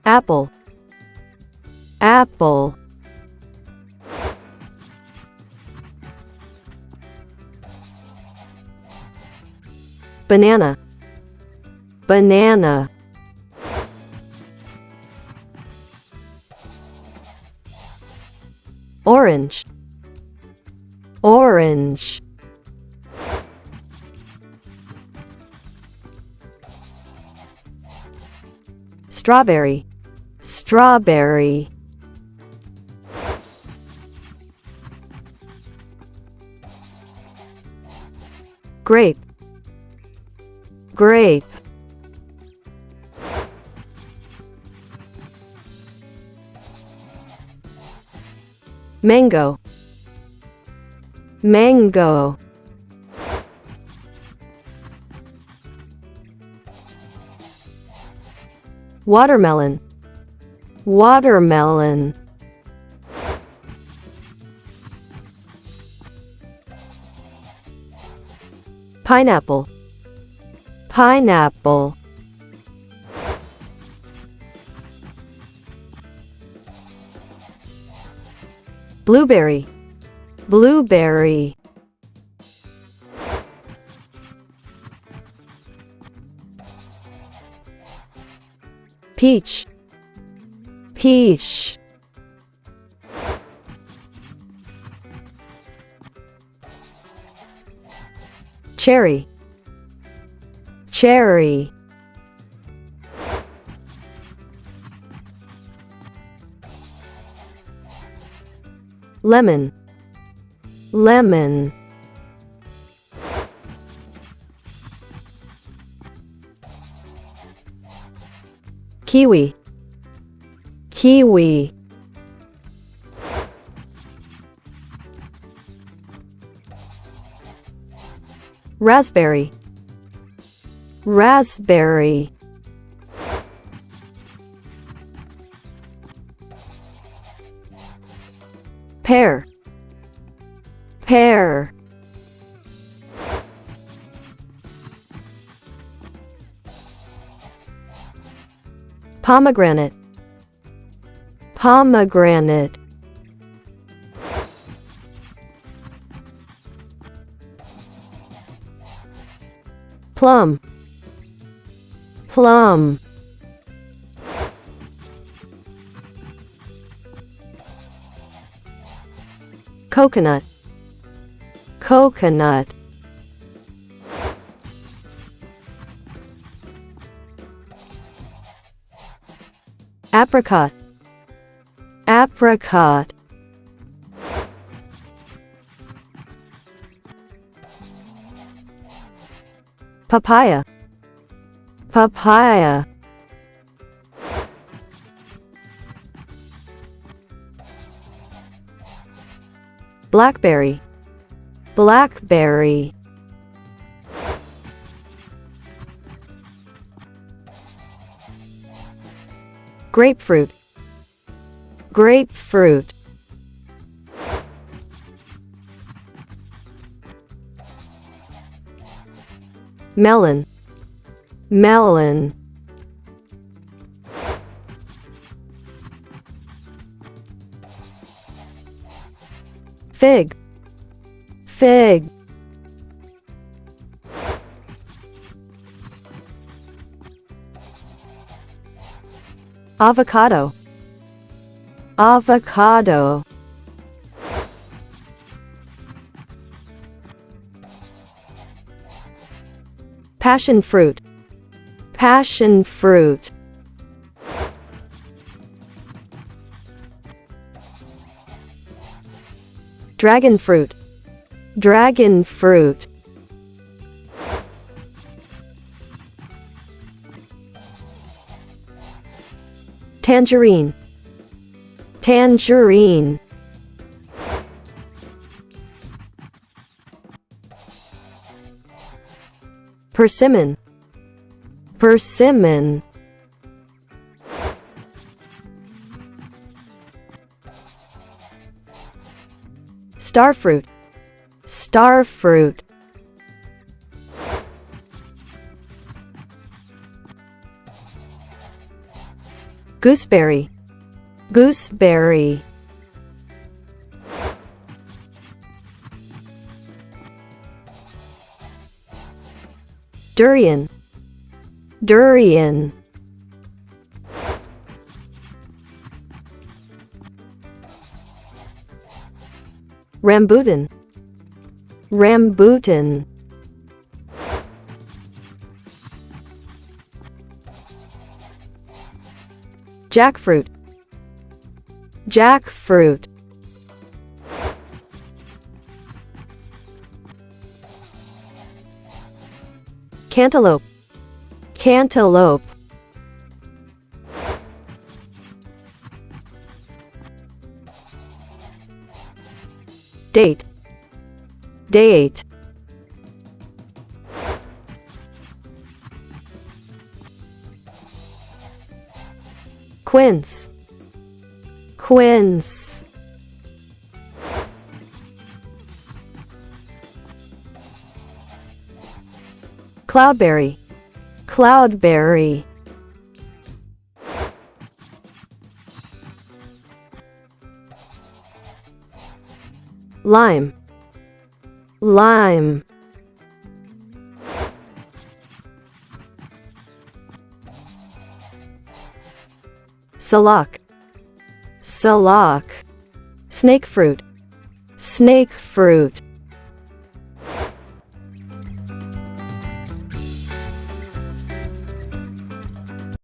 apple, apple. Banana, banana. Orange, orange. Strawberry, strawberry. Grape, grape. Mango, mango. Watermelon, watermelon. Pineapple, pineapple. Blueberry, blueberry. Peach, peach. Cherry, cherry. Lemon, lemon. Kiwi, kiwi. Raspberry, raspberry. Pear, pear. Pomegranate, pomegranate. Plum, plum. Coconut, coconut. Apricot, apricot. Papaya, papaya. Blackberry, blackberry. Grapefruit, grapefruit. Melon, melon. Fig, fig. Avocado, avocado. Passion fruit, passion fruit. Dragon fruit, dragon fruit. Tangerine, tangerine. Persimmon, persimmon. Starfruit, starfruit. gooseberry, gooseberry. Durian, durian. Rambutan, rambutan. Jackfruit, jackfruit. Cantaloupe, cantaloupe. Date, date. Quince, quince. Cloudberry, cloudberry. Lime, lime. Salak, salak. Snake fruit, snake fruit.